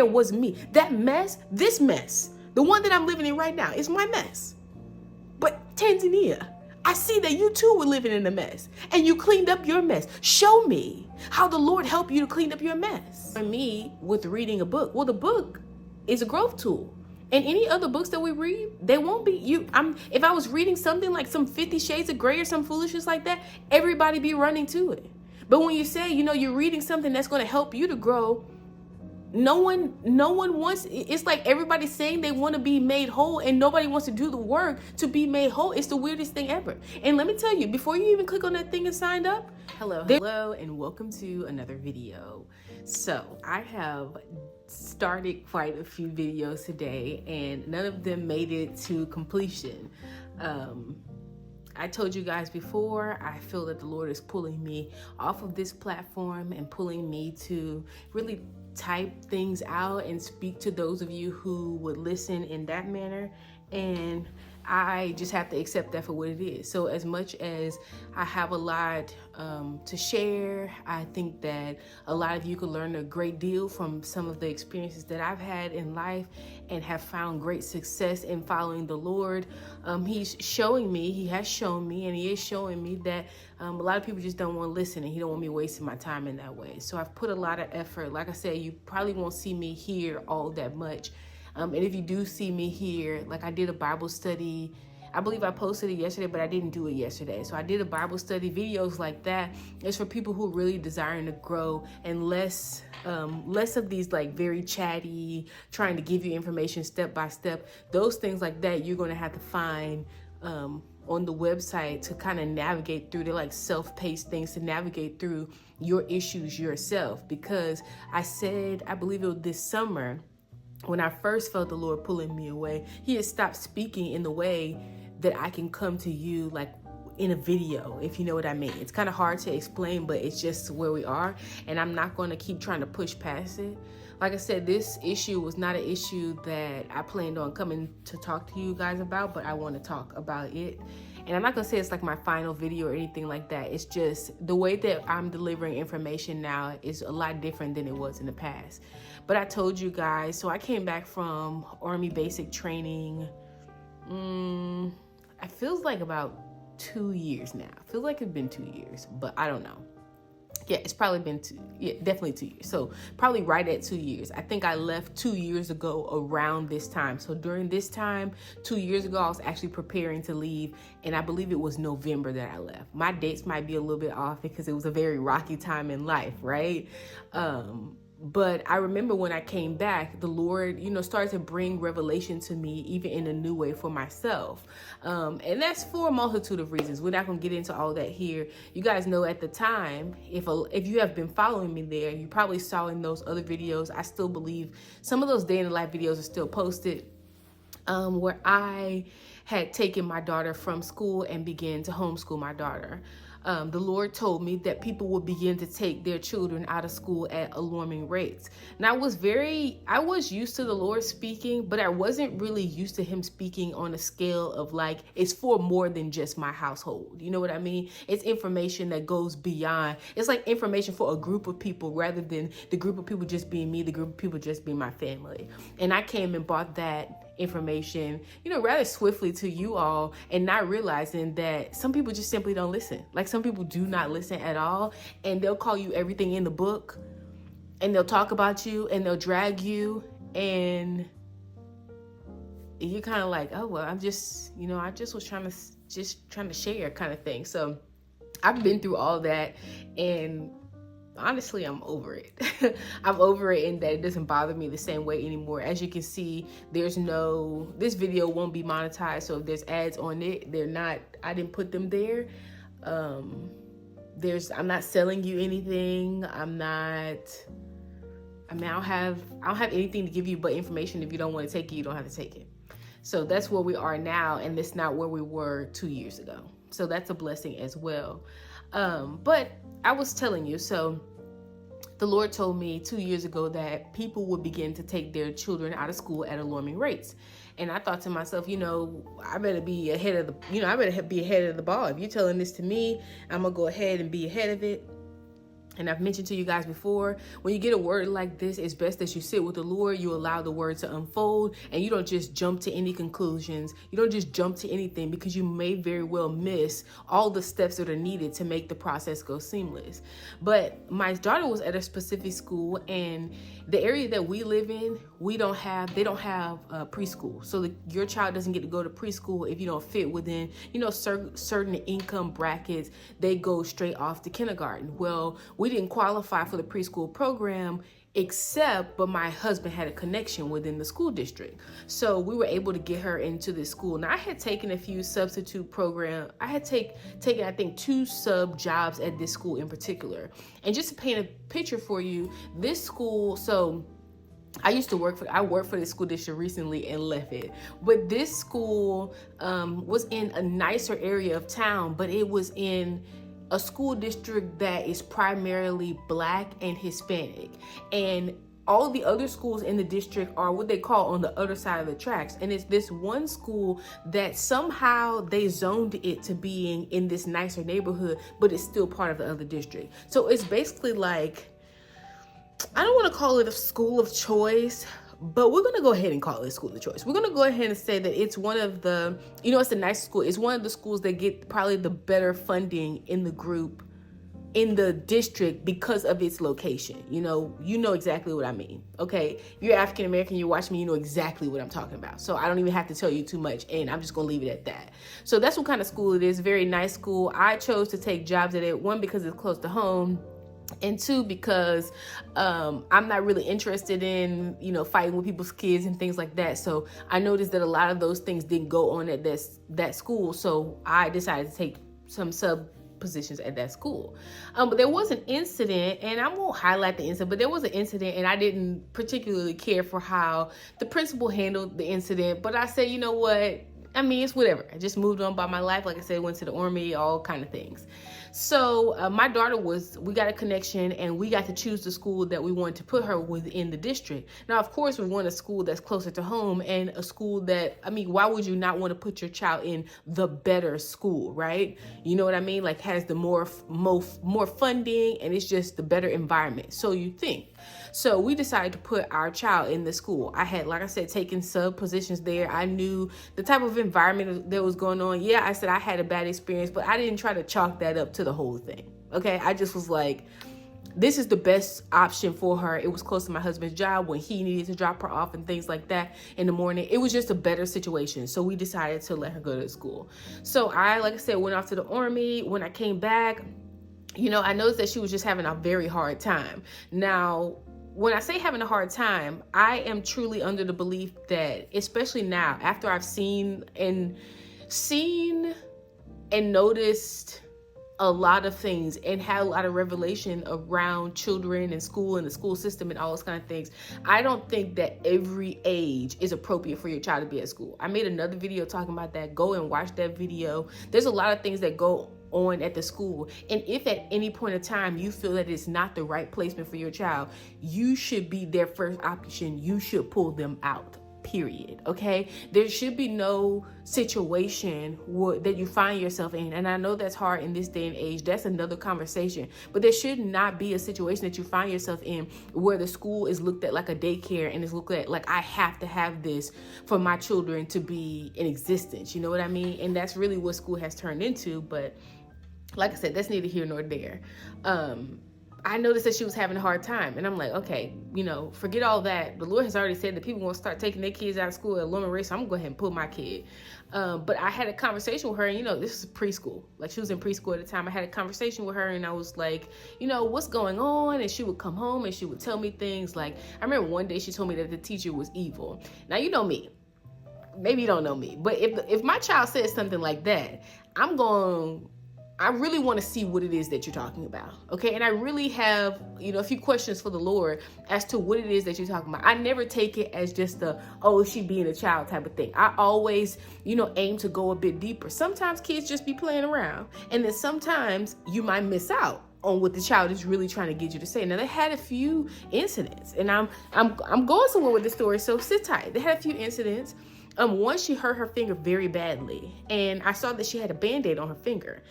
It was me. That mess, this mess, the one that I'm living in right now is my mess. But Tanzania, I see that you too were living in a mess and you cleaned up your mess. Show me how the Lord helped you to clean up your mess. For me, with reading a book, well, the book is a growth tool. And any other books that we read, they won't be if I was reading something like some 50 Shades of Grey or some foolishness like that, everybody be running to it. But when you say, you're reading something that's going to help you to grow, no one wants, it's like everybody's saying they want to be made whole and nobody wants to do the work to be made whole. It's the weirdest thing ever. And let me tell you, before you even click on that thing and signed up, hello, and welcome to another video. So I have started quite a few videos today and none of them made it to completion. I told you guys before, I feel that the Lord is pulling me off of this platform and pulling me to really type things out and speak to those of you who would listen in that manner. And I just have to accept that for what it is. So as much as I have a lot to share, I think that a lot of you could learn a great deal from some of the experiences that I've had in life and have found great success in following the Lord. He has shown me, and he is showing me that a lot of people just don't want to listen, and he don't want me wasting my time in that way. So I've put a lot of effort. Like I said, you probably won't see me here all that much. And if you do see me here, like I did a Bible study, I believe I posted it yesterday, but I didn't do it yesterday. So I did a Bible study. Videos like that is for people who are really desiring to grow, and less of these like very chatty, trying to give you information step by step. Those things like that, you're going to have to find on the website to kind of navigate through. They're like self-paced things to navigate through your issues yourself. Because I believe it was this summer, when I first felt the Lord pulling me away, he had stopped speaking in the way that I can come to you like in a video, if you know what I mean. It's kind of hard to explain, but it's just where we are. And I'm not going to keep trying to push past it. Like I said, this issue was not an issue that I planned on coming to talk to you guys about, but I want to talk about it. And I'm not going to say it's like my final video or anything like that. It's just the way that I'm delivering information now is a lot different than it was in the past. But I told you guys, so I came back from Army basic training. It feels like about 2 years now. It feels like it's been 2 years, but I don't know. Yeah, it's probably been definitely 2 years. So probably right at 2 years. I think I left 2 years ago around this time. So during this time, 2 years ago, I was actually preparing to leave. And I believe it was November that I left. My dates might be a little bit off because it was a very rocky time in life, right? But I remember when I came back, the Lord, started to bring revelation to me, even in a new way for myself. And that's for a multitude of reasons. We're not going to get into all that here. You guys know at the time, if you have been following me there, you probably saw in those other videos, I still believe some of those day in the life videos are still posted, where I had taken my daughter from school and began to homeschool my daughter. The Lord told me that people would begin to take their children out of school at alarming rates. And I was used to the Lord speaking, but I wasn't really used to him speaking on a scale of like, it's for more than just my household. You know what I mean? It's information that goes beyond. It's like information for a group of people rather than the group of people just being me, the group of people just being my family. And I came and brought that information, rather swiftly to you all, and not realizing that some people just simply don't listen. Like some people do not listen at all, and they'll call you everything in the book, and they'll talk about you, and they'll drag you, and you're kind of like, oh well, I just was trying to share kind of thing. So I've been through all that, and honestly, I'm over it. I'm over it in that it doesn't bother me the same way anymore. As you can see, this video won't be monetized. So if there's ads on it, I didn't put them there. I'm not selling you anything. I don't have anything to give you but information. If you don't want to take it, you don't have to take it. So that's where we are now. And that's not where we were 2 years ago. So that's a blessing as well. But I was telling you, so the Lord told me 2 years ago that people would begin to take their children out of school at alarming rates. And I thought to myself, I better be ahead of the ball. If you're telling this to me, I'm going to go ahead and be ahead of it. And I've mentioned to you guys before, when you get a word like this, it's best that you sit with the Lord, you allow the word to unfold, and you don't just jump to any conclusions. You don't just jump to anything, because you may very well miss all the steps that are needed to make the process go seamless. But my daughter was at a specific school, and the area that we live in, they don't have preschool. So your child doesn't get to go to preschool if you don't fit within, certain income brackets. They go straight off to kindergarten. Well, we didn't qualify for the preschool program, but my husband had a connection within the school district. So we were able to get her into this school. Now, I had taken a few substitute programs. I had taken, I think, 2 sub jobs at this school in particular. And just to paint a picture for you, this school, so I worked for this school district recently and left it. But this school was in a nicer area of town, but it was in a school district that is primarily Black and Hispanic. And all the other schools in the district are what they call on the other side of the tracks. And it's this one school that somehow they zoned it to being in this nicer neighborhood, but it's still part of the other district. So it's basically like, I don't want to call it a school of choice, but we're going to go ahead and call it a school of choice. We're going to go ahead and say that it's one of the, it's a nice school. It's one of the schools that get probably the better funding in the group, in the district, because of its location. You know exactly what I mean. Okay. If you're African American, you watch me, you know exactly what I'm talking about. So I don't even have to tell you too much, and I'm just going to leave it at that. So that's what kind of school it is. Very nice school. I chose to take jobs at it. 1, because it's close to home. And 2, because I'm not really interested in, fighting with people's kids and things like that. So I noticed that a lot of those things didn't go on at that school. So I decided to take some sub positions at that school. But there was an incident, and I won't highlight the incident, but there was an incident, and I didn't particularly care for how the principal handled the incident. But I said, you know what? I mean, it's whatever. I just moved on by my life. Like I said, went to the Army, all kind of things. So my daughter we got a connection, and we got to choose the school that we wanted to put her within the district. Now, of course, we want a school that's closer to home, and a school that, why would you not want to put your child in the better school, right? You know what I mean? Like, has the more funding, and it's just the better environment. So you think. So we decided to put our child in the school. I had, like I said, taken sub positions there. I knew the type of environment that was going on. Yeah, I said I had a bad experience, but I didn't try to chalk that up to the whole thing. Okay, I just was like, this is the best option for her. It was close to my husband's job when he needed to drop her off and things like that in the morning. It was just a better situation. So we decided to let her go to school. So like I said, went off to the Army. When I came back, I noticed that she was just having a very hard time. Now, when I say having a hard time, I am truly under the belief that, especially now, after I've seen and noticed a lot of things and had a lot of revelation around children and school and the school system and all those kind of things, I don't think that every age is appropriate for your child to be at school. I made another video talking about that. Go and watch that video. There's a lot of things that go on at the school, and if at any point in time you feel that it's not the right placement for your child, you should be their first option. You should pull them out, period. Okay, there should be no situation that you find yourself in, and I know that's hard in this day and age. That's another conversation, but there should not be a situation that you find yourself in where the school is looked at like a daycare, and is looked at like, I have to have this for my children to be in existence. You know what I mean? And that's really what school has turned into. But like I said, that's neither here nor there. I noticed that she was having a hard time, and I'm like, okay, forget all that. The Lord has already said that people want to start taking their kids out of school at a lower rate, so I'm gonna go ahead and put my kid. But I had a conversation with her, and this is preschool. Like, she was in preschool at the time. I had a conversation with her, and I was like, what's going on? And she would come home and she would tell me things like, I remember one day she told me that the teacher was evil. Now, you know me. Maybe you don't know me, but if my child says something like that, I really want to see what it is that you're talking about. Okay. And I really have, a few questions for the Lord as to what it is that you're talking about. I never take it as just she being a child type of thing. I always, aim to go a bit deeper. Sometimes kids just be playing around, and then sometimes you might miss out on what the child is really trying to get you to say. Now, they had a few incidents, and I'm going somewhere with the story, so sit tight. They had a few incidents. One, she hurt her finger very badly, and I saw that she had a Band-Aid on her finger.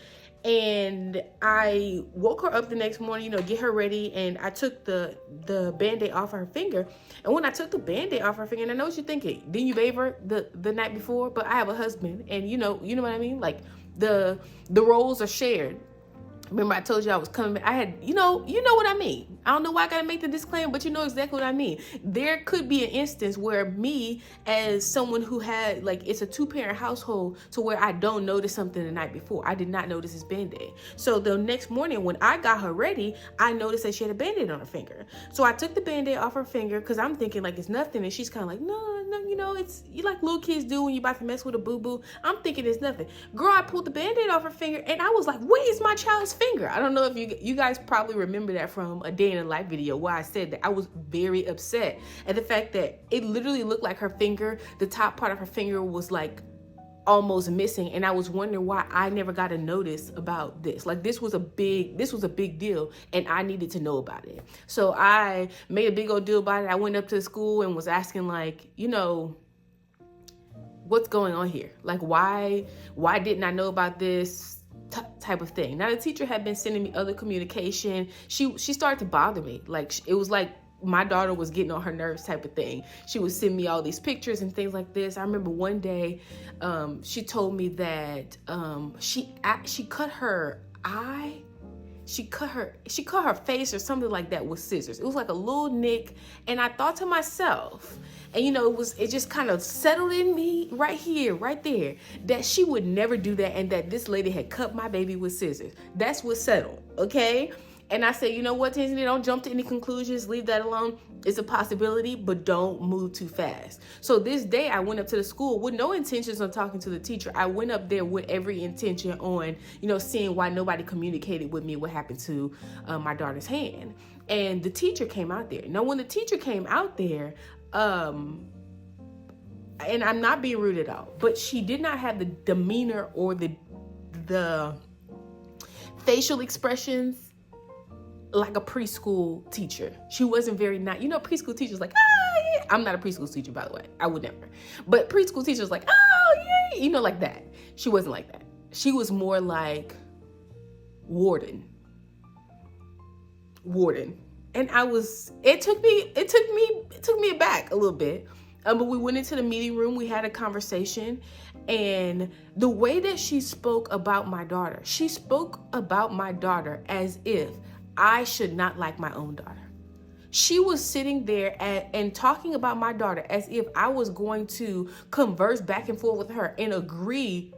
And I woke her up the next morning, get her ready, and I took the Band-Aid off her finger. And when I took the Band-Aid off her finger, and I know what you're thinking, didn't you bathe her the night before? But I have a husband, and you know what I mean? Like the roles are shared. Remember, I told you I was coming back. I had, you know what I mean. I don't know why I gotta make the disclaimer, but you know exactly what I mean. There could be an instance where me, as someone who had, like, it's a 2-parent household, to where I don't notice something the night before. I did not notice this Band-Aid. So the next morning when I got her ready, I noticed that she had a Band-Aid on her finger. So I took the Band-Aid off her finger because I'm thinking like it's nothing, and she's kind of like, no, it's you like little kids do when you about to mess with a boo-boo. I'm thinking it's nothing. Girl, I pulled the Band-Aid off her finger, and I was like, where is my child's finger? I don't know if you guys probably remember that from a day in a life video where I said that I was very upset at the fact that it literally looked like her finger, the top part of her finger was like almost missing, and I was wondering why I never got a notice about this. Like this was a big deal, and I needed to know about it. So I made a big old deal about it. I went up to the school and was asking, like, what's going on here? Like why didn't I know about this type of thing? Now the teacher had been sending me other communication. She started to bother me. Like it was like my daughter was getting on her nerves type of thing. She would send me all these pictures and things like this. I remember one day she told me that she cut her eye. She cut her face or something like that with scissors. It was like a little nick, and I thought to myself, and it just kind of settled in me right here, right there, that she would never do that, and that this lady had cut my baby with scissors. That's what settled, okay? And I said, you know what, Tiffany, don't jump to any conclusions. Leave that alone. It's a possibility, but don't move too fast. So this day I went up to the school with no intentions on talking to the teacher. I went up there with every intention on, seeing why nobody communicated with me what happened to my daughter's hand. And the teacher came out there. Now, when the teacher came out there, and I'm not being rude at all, but she did not have the demeanor or the facial expressions like a preschool teacher. She wasn't very nice. Preschool teachers like, yeah. I'm not a preschool teacher, by the way. I would never. But preschool teachers like, oh, yeah. Like that. She wasn't like that. She was more like warden. And it took me aback a little bit. But we went into the meeting room, we had a conversation, and the way that she spoke about my daughter as if I should not like my own daughter. She was sitting there and talking about my daughter as if I was going to converse back and forth with her and agree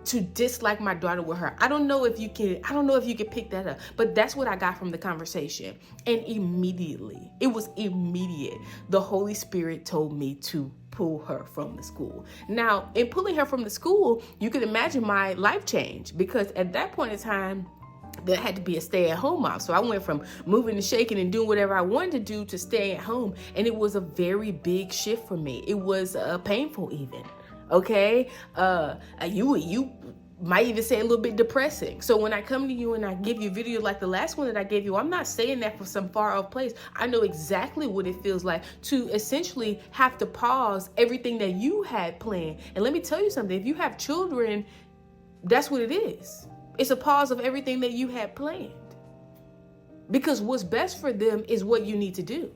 to dislike my daughter with her. I don't know if you can pick that up, but that's what I got from the conversation. And immediately, it was immediate. The Holy Spirit told me to pull her from the school. Now, in pulling her from the school, you can imagine my life change, because at that point in time, there had to be a stay-at-home mom. So I went from moving and shaking and doing whatever I wanted to do to staying at home. And it was a very big shift for me. It was painful even. Okay? You might even say a little bit depressing. So when I come to you and I give you a video like the last one that I gave you, I'm not saying that from some far off place. I know exactly what it feels like to essentially have to pause everything that you had planned. And let me tell you something. If you have children, that's what it is. It's a pause of everything that you had planned. Because what's best for them is what you need to do.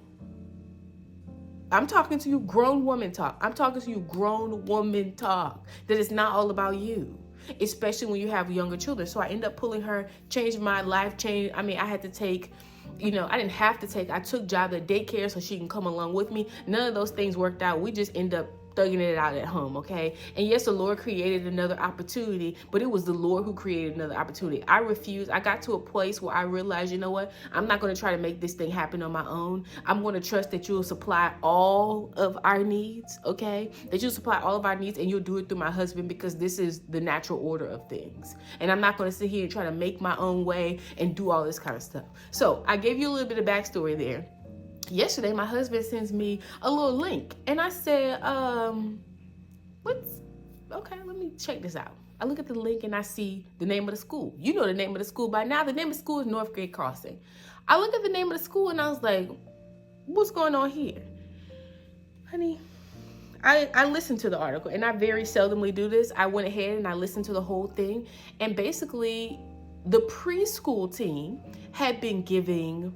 I'm talking to you grown woman talk. I'm talking to you grown woman talk. That it's not all about you. Especially when you have younger children. So I end up pulling her, changed my life, I had to take, I took job at daycare so she can come along with me. None of those things worked out. We just end up thugging it out at home, okay? And yes, the Lord created another opportunity, but it was the Lord who created another opportunity. I refused. I got to a place where I realized, you know what? I'm not going to try to make this thing happen on my own. I'm going to trust that you'll supply all of our needs, okay? That you'll supply all of our needs, and you'll do it through my husband, because this is the natural order of things. And I'm not going to sit here and try to make my own way and do all this kind of stuff. So I gave you a little bit of backstory there. Yesterday, my husband sends me a little link, and I said, okay, let me check this out. I look at the link and I see the name of the school. You know the name of the school by now. The name of the school is Northgate Crossing. I look at the name of the school and I was like, what's going on here? Honey, I listened to the article, and I very seldomly do this. I went ahead and I listened to the whole thing, and basically the preschool team had been giving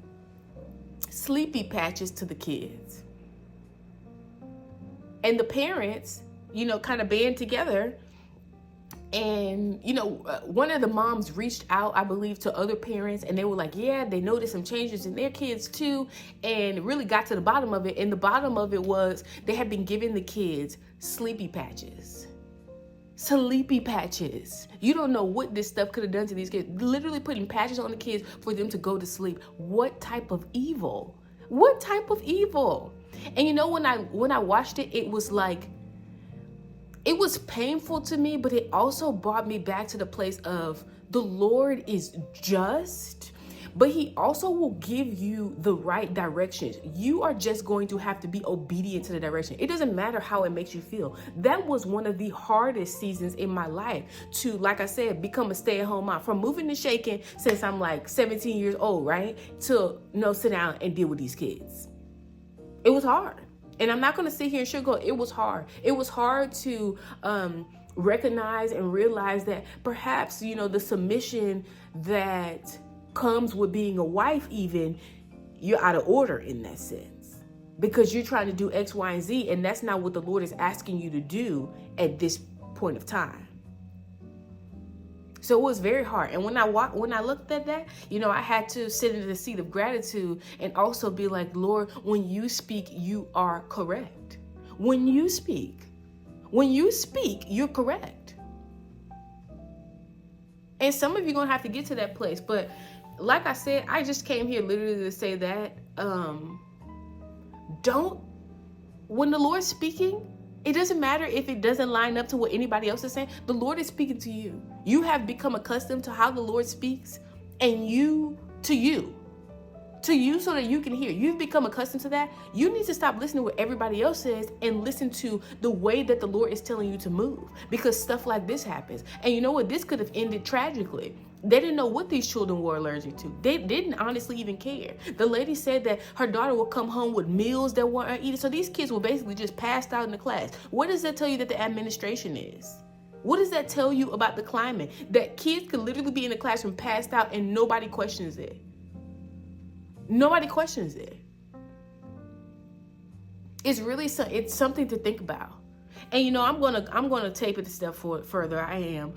sleepy patches to the kids, and the parents, kind of band together. And, one of the moms reached out, I believe, to other parents, and they were like, yeah, they noticed some changes in their kids too, and really got to the bottom of it. And the bottom of it was they had been giving the kids sleepy patches. Sleepy patches. You don't know what this stuff could have done to these kids. Literally putting patches on the kids for them to go to sleep. What type of evil? What type of evil? And when I watched it, it was like, it was painful to me, but it also brought me back to the place of the Lord is just, but he also will give you the right directions. You are just going to have to be obedient to the direction. It doesn't matter how it makes you feel. That was one of the hardest seasons in my life to, like I said, become a stay-at-home mom. From moving and shaking since I'm like 17 years old, right? To sit down and deal with these kids. It was hard. And I'm not going to sit here and sugarcoat. It was hard. It was hard to recognize and realize that perhaps, the submission that comes with being a wife, even, you're out of order in that sense. Because you're trying to do X, Y, and Z, and that's not what the Lord is asking you to do at this point of time. So it was very hard. And when I looked at that, I had to sit in the seat of gratitude and also be like, Lord, when you speak, you are correct. When you speak, you're correct. And some of you are going to have to get to that place. But like I said, I just came here literally to say that, when the Lord's speaking, it doesn't matter if it doesn't line up to what anybody else is saying. The Lord is speaking to you. You have become accustomed to how the Lord speaks, and to you so that you can hear. You've become accustomed to that. You need to stop listening to what everybody else says and listen to the way that the Lord is telling you to move, because stuff like this happens. And you know what? This could have ended tragically. They didn't know what these children were allergic to. They didn't honestly even care. The lady said that her daughter would come home with meals that weren't eaten. So these kids were basically just passed out in the class. What does that tell you that the administration is? What does that tell you about the climate? That kids could literally be in the classroom passed out and nobody questions it. Nobody questions it. It's something to think about. And I'm gonna take it a step further. I am.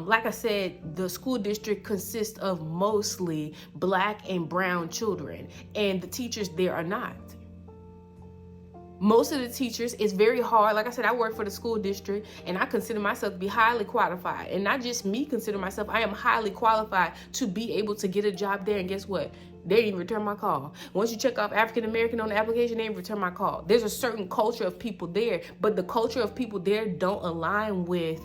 Like I said, the school district consists of mostly Black and brown children, and the teachers there are not. Most of the teachers, it's very hard. Like I said, I work for the school district, and I consider myself to be highly qualified. And not just me consider myself, I am highly qualified to be able to get a job there. And guess what? They didn't even return my call. Once you check off African American on the application, they didn't return my call. There's a certain culture of people there, but the culture of people there don't align with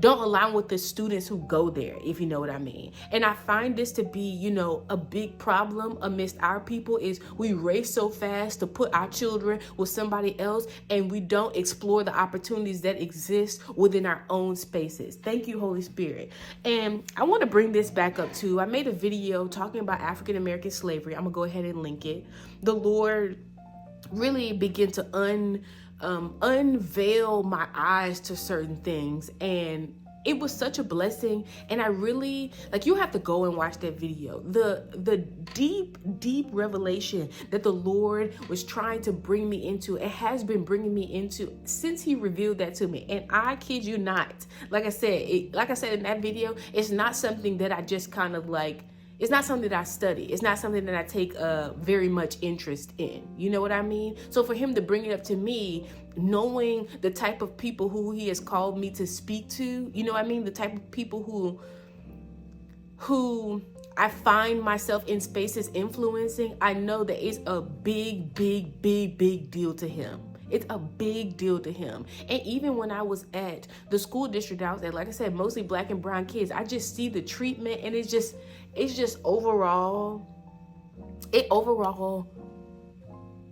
the students who go there, if you know what I mean. And I find this to be, a big problem amidst our people is we race so fast to put our children with somebody else, and we don't explore the opportunities that exist within our own spaces. Thank you, Holy Spirit. And I want to bring this back up too. I made a video talking about African American slavery. I'm gonna go ahead and link it. The Lord really began to unveil my eyes to certain things, and it was such a blessing. And I really, you have to go and watch that video. The deep revelation that the Lord was trying to bring me into, and has been bringing me into since he revealed that to me. And I kid you not, like I said in that video, it's not something that I just kind of it's not something that I study. It's not something that I take very much interest in. You know what I mean? So for him to bring it up to me, knowing the type of people who he has called me to speak to, you know what I mean? The type of people who I find myself in spaces influencing, I know that it's a big deal to him. It's a big deal to him. And even when I was at the school district I was at, like I said, mostly Black and brown kids, I just see the treatment, and it's just overall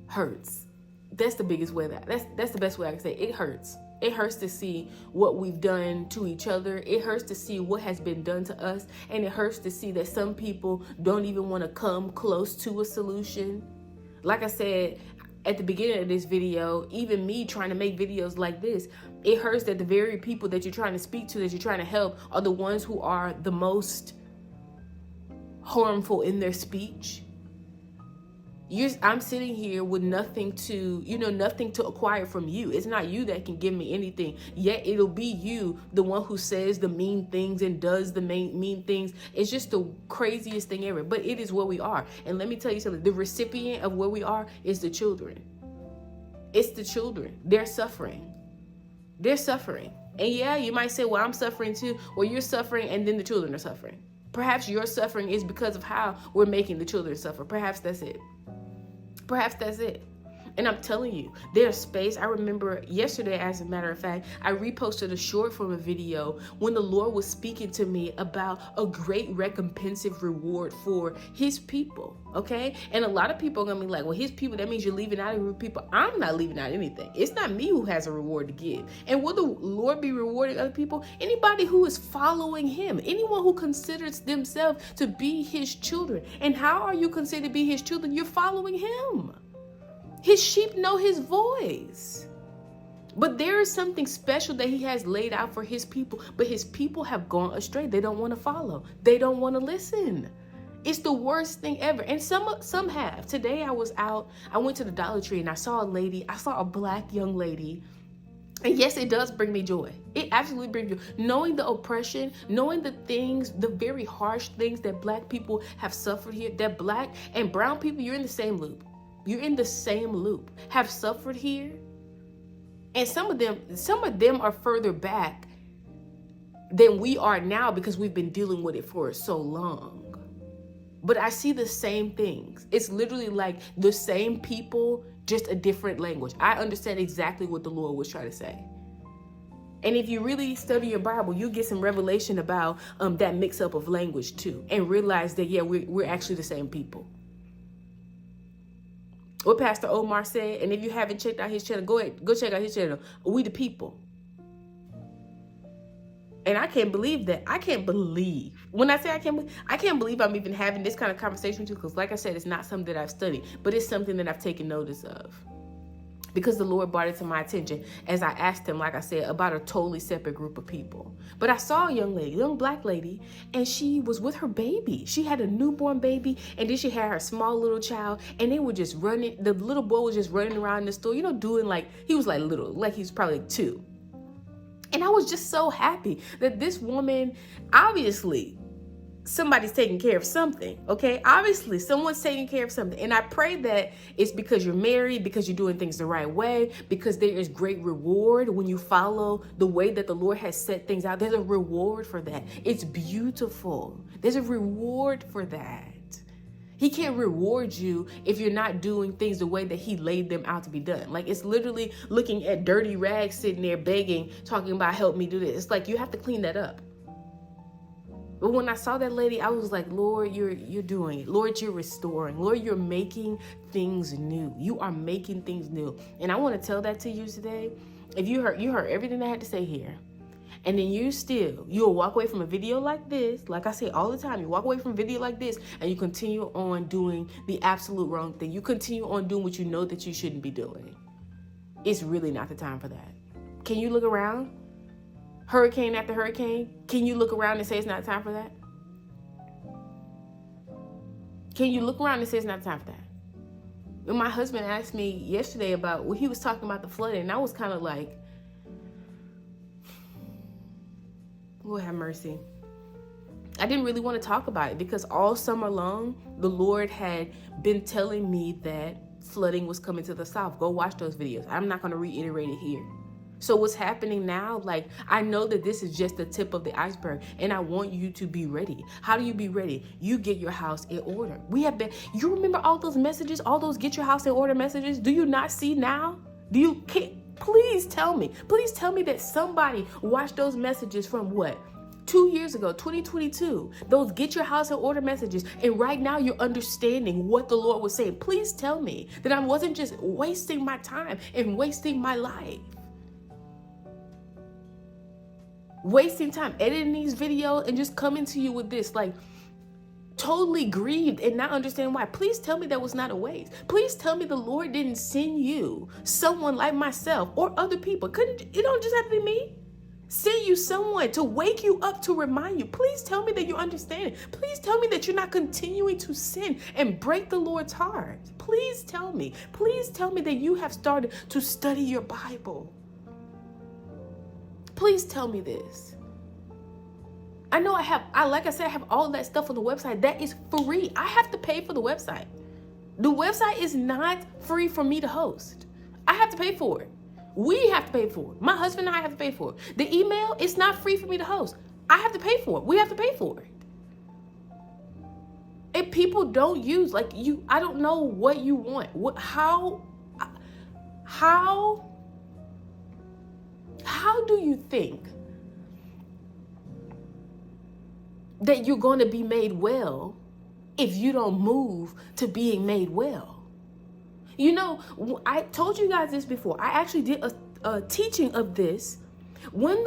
hurts. That's the biggest way that's the best way I can say it. It hurts. It hurts to see what we've done to each other. It hurts to see what has been done to us. And it hurts to see that some people don't even want to come close to a solution. Like I said, at the beginning of this video, even me trying to make videos like this, it hurts that the very people that you're trying to speak to, that you're trying to help, are the ones who are the most harmful in their speech. I'm sitting here with nothing to acquire from you. It's not you that can give me anything. Yet it'll be you, the one who says the mean things and does the mean things. It's just the craziest thing ever. But it is where we are. And let me tell you something. The recipient of where we are is the children. It's the children. They're suffering. They're suffering. And yeah, you might say, well, I'm suffering too. Well, you're suffering and then the children are suffering. Perhaps your suffering is because of how we're making the children suffer. Perhaps that's it. Perhaps that's it. And I'm telling you, there's space. I remember yesterday, as a matter of fact, I reposted a short from a video when the Lord was speaking to me about a great recompensive reward for his people. Okay. And a lot of people are going to be like, well, his people, that means you're leaving out your people. I'm not leaving out anything. It's not me who has a reward to give. And will the Lord be rewarding other people? Anybody who is following him, anyone who considers themselves to be his children. And how are you considered to be his children? You're following him. His sheep know his voice. But there is something special that he has laid out for his people. But his people have gone astray. They don't want to follow. They don't want to listen. It's the worst thing ever. And some have. Today I was out. I went to the Dollar Tree and I saw a black young lady. And yes, it does bring me joy. It absolutely brings me joy. Knowing the oppression, knowing the things, the very harsh things that black people have suffered here, that black and brown people, you're in the same loop. You're in the same loop, have suffered here. And some of them are further back than we are now because we've been dealing with it for so long. But I see the same things. It's literally like the same people, just a different language. I understand exactly what the Lord was trying to say. And if you really study your Bible, you'll get some revelation about that mix up of language too, and realize that, yeah, we're actually the same people. What Pastor Omar said, and if you haven't checked out his channel, go check out his channel. We the people. And I can't believe that. When I say I can't believe I'm even having this kind of conversation with you, because like I said, it's not something that I've studied, but it's something that I've taken notice of. Because the Lord brought it to my attention as I asked him, like I said, about a totally separate group of people. But I saw a young black lady, and she was with her baby. She had a newborn baby, and then she had her small little child, and they were just running. The little boy was just running around the store, doing he was like little, like he was probably 2. And I was just so happy that this woman, obviously, somebody's taking care of something, okay? Obviously, someone's taking care of something. And I pray that it's because you're married, because you're doing things the right way, because there is great reward when you follow the way that the Lord has set things out. There's a reward for that. It's beautiful. There's a reward for that. He can't reward you if you're not doing things the way that he laid them out to be done. Like, it's literally looking at dirty rags sitting there begging, talking about, help me do this. It's like, you have to clean that up. But when I saw that lady, I was like, Lord, you're doing it. Lord, you're restoring. Lord, you're making things new. You are making things new. And I want to tell that to you today. If you heard everything I had to say here, and then you'll walk away from a video like this, like I say all the time, you walk away from a video like this, and you continue on doing the absolute wrong thing. You continue on doing what you know that you shouldn't be doing. It's really not the time for that. Can you look around? Hurricane after hurricane, can you look around and say it's not time for that? Can you look around and say it's not time for that? When my husband asked me yesterday about, he was talking about the flooding, and I was kind of like, Lord have mercy. I didn't really want to talk about it because all summer long, the Lord had been telling me that flooding was coming to the south. Go watch those videos. I'm not going to reiterate it here. So what's happening now, I know that this is just the tip of the iceberg, and I want you to be ready. How do you be ready? You get your house in order. You remember all those messages, all those get your house in order messages? Do you not see now? Please tell me that somebody watched those messages from 2 years ago, 2022, those get your house in order messages. And right now you're understanding what the Lord was saying. Please tell me that I wasn't just wasting my time and wasting my life. Wasting time editing these videos and just coming to you with this. totally grieved and not understand why. Please tell me that was not a waste. Please tell me the Lord didn't send you someone like myself or other people. It don't just have to be me. Send you someone to wake you up, to remind you. Please tell me that you understand. Please tell me that you're not continuing to sin and break the Lord's heart. Please tell me. Please tell me that you have started to study your Bible. Please tell me this. I know I have all that stuff on the website. That is free. I have to pay for the website. The website is not free for me to host. I have to pay for it. We have to pay for it. My husband and I have to pay for it. The email, it's not free for me to host. I have to pay for it. We have to pay for it. And people don't use, I don't know what you want. How do you think that you're going to be made well if you don't move to being made well? You know, I told you guys this before. I actually did a teaching of this. When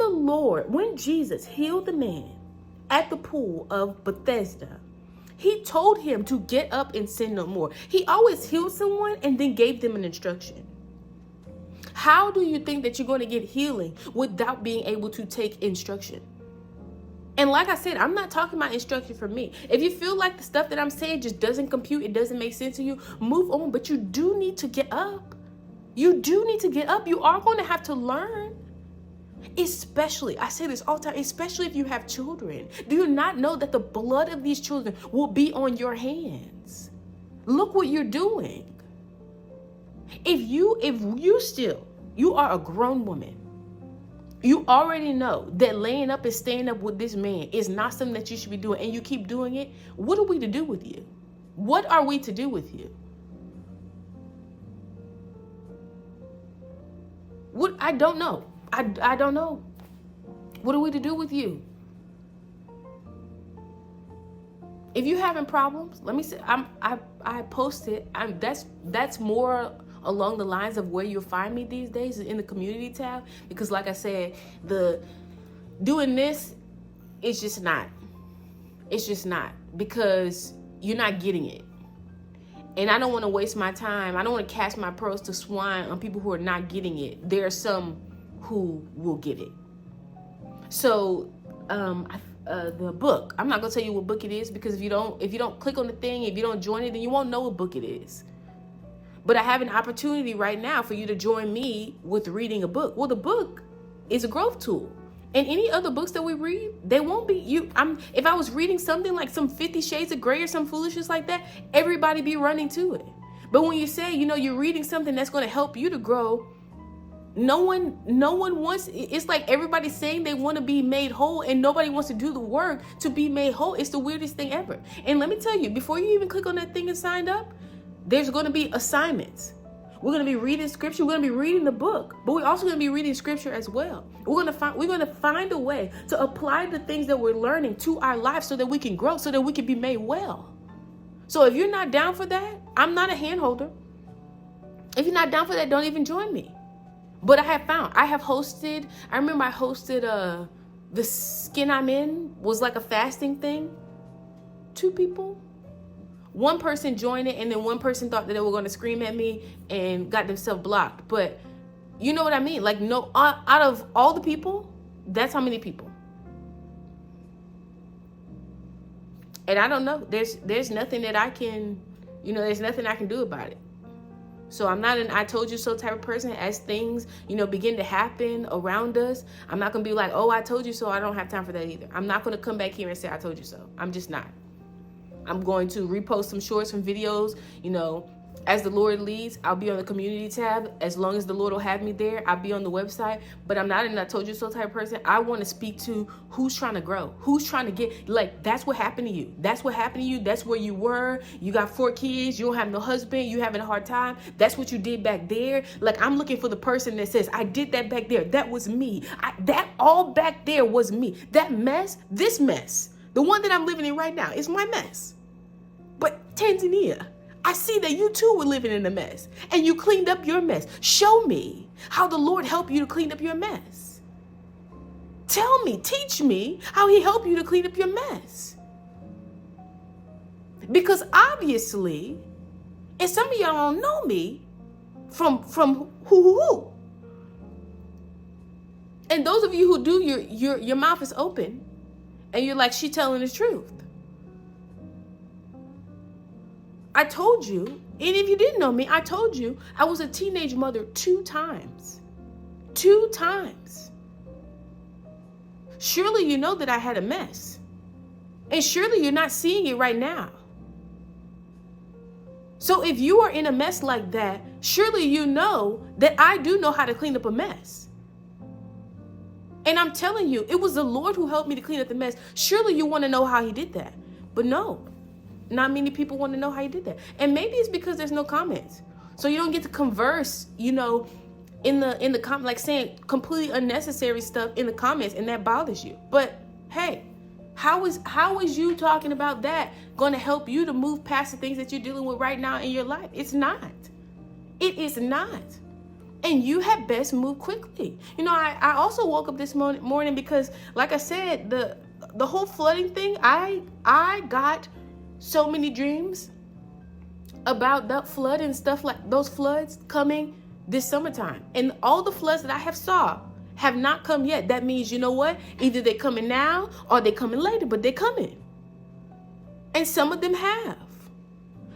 Jesus healed the man at the pool of Bethesda, he told him to get up and sin no more. He always healed someone and then gave them an instruction. How do you think that you're going to get healing without being able to take instruction? And like I said, I'm not talking about instruction for me. If you feel like the stuff that I'm saying just doesn't compute, it doesn't make sense to you, move on. But you do need to get up. You do need to get up. You are going to have to learn. Especially, I say this all the time, especially if you have children. Do you not know that the blood of these children will be on your hands? Look what you're doing. If you are a grown woman, you already know that laying up and staying up with this man is not something that you should be doing, and you keep doing it. What are we to do with you? What are we to do with you? What? I don't know. I don't know. What are we to do with you? If you're having problems, let me say, I posted. That's more along the lines of where you'll find me these days, in the community tab, because like I said, doing this is just not. It's just not, because you're not getting it. And I don't want to waste my time. I don't want to cast my pearls to swine on people who are not getting it. There are some who will get it. So, the book, I'm not going to tell you what book it is, because if you don't click on the thing, if you don't join it, then you won't know what book it is. But I have an opportunity right now for you to join me with reading a book. Well, the book is a growth tool. And any other books that we read, they won't be if I was reading something like some 50 Shades of Grey or some foolishness like that, everybody be running to it. But when you say, you're reading something that's going to help you to grow, no one wants, it's like everybody's saying they want to be made whole and nobody wants to do the work to be made whole. It's the weirdest thing ever. And let me tell you, before you even click on that thing and signed up, there's going to be assignments. We're going to be reading scripture. We're going to be reading the book, but we're also going to be reading scripture as well. We're going to find a way to apply the things that we're learning to our lives so that we can grow, so that we can be made well. So if you're not down for that, I'm not a hand holder. If you're not down for that, don't even join me. But I remember I hosted the Skin I'm In was like a fasting thing. 2 people. One person joined it, and then one person thought that they were going to scream at me and got themselves blocked. But you know what I mean? Like, no, out of all the people, that's how many people. And I don't know. There's nothing that I can, there's nothing I can do about it. So I'm not an I told you so type of person. As things, begin to happen around us, I'm not going to be like, oh, I told you so. I don't have time for that either. I'm not going to come back here and say I told you so. I'm just not. I'm going to repost some shorts, some videos, as the Lord leads. I'll be on the community tab. As long as the Lord will have me there, I'll be on the website. But I'm not an I told you so type of person. I want to speak to who's trying to grow, who's trying to get, that's what happened to you. That's what happened to you. That's where you were. You got 4 kids. You don't have no husband. You having a hard time. That's what you did back there. I'm looking for the person that says, I did that back there. That was me. That all back there was me. That mess, this mess, the one that I'm living in right now, is my mess. But Tanzania, I see that you too were living in a mess, and you cleaned up your mess. Show me how the Lord helped you to clean up your mess. Tell me, teach me how he helped you to clean up your mess. Because obviously, and some of y'all don't know me from who. And those of you who do, your mouth is open and you're like, she telling the truth. I told you, and if you didn't know me, I told you I was a teenage mother 2 times. 2 times. Surely you know that I had a mess. And surely you're not seeing it right now. So if you are in a mess like that, surely you know that I do know how to clean up a mess. And I'm telling you, it was the Lord who helped me to clean up the mess. Surely you want to know how he did that. But no, not many people want to know how he did that. And maybe it's because there's no comments. So you don't get to converse, in the comment, like saying completely unnecessary stuff in the comments, and that bothers you. But hey, how is you talking about that going to help you to move past the things that you're dealing with right now in your life? It's not. It is not. And you had best move quickly. I also woke up this morning because, like I said, the whole flooding thing, I got so many dreams about that flood and stuff, like those floods coming this summertime. And all the floods that I have not come yet. That means, you know what? Either they're coming now or they're coming later, but they're coming. And some of them have.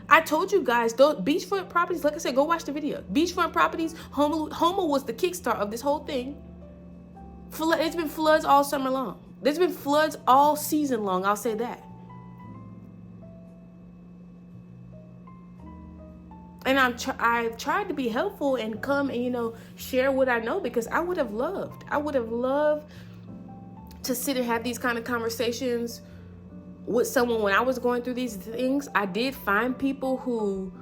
I told you guys, those beachfront properties, like I said, go watch the video. Beachfront properties, Homer was the kickstart of this whole thing. It's been floods all summer long. There's been floods all season long, I'll say that. And I've tried to be helpful and come and, share what I know, because I would have loved to sit and have these kind of conversations with someone when I was going through these things. I did find people who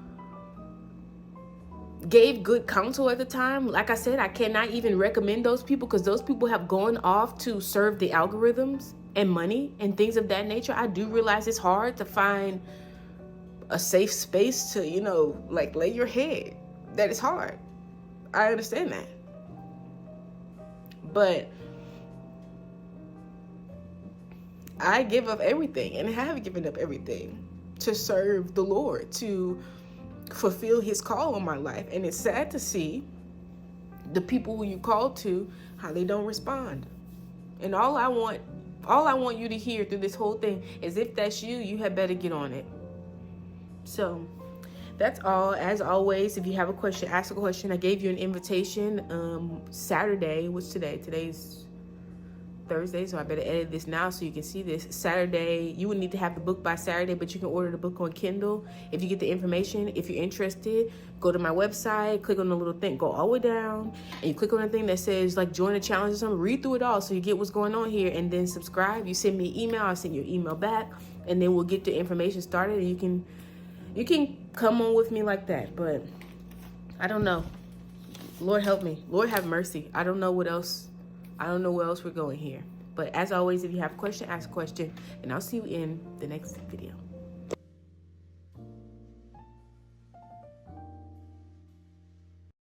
gave good counsel at the time. Like I said, I cannot even recommend those people because those people have gone off to serve the algorithms and money and things of that nature. I do realize it's hard to find a safe space to, lay your head. That is hard. I understand that. But I give up everything and have given up everything to serve the Lord, to fulfill his call on my life. And it's sad to see the people who you call to, how they don't respond. And all I want you to hear through this whole thing is, if that's you had better get on it. So that's all. As always, if you have a question, ask a question. I gave you an invitation Saturday. What's today? Today's Thursday, so I better edit this now so you can see this. Saturday, you would need to have the book by Saturday, but you can order the book on Kindle. If you get the information, if you're interested, go to my website, click on the little thing, go all the way down, and you click on the thing that says like join a challenge or something. Read through it all so you get what's going on here, and then subscribe. You send me an email, I'll send you an email back, and then we'll get the information started, and you can come on with me like that. But I don't know. Lord help me. Lord have mercy. I don't know where else we're going here. But as always, if you have a question, ask a question, and I'll see you in the next video.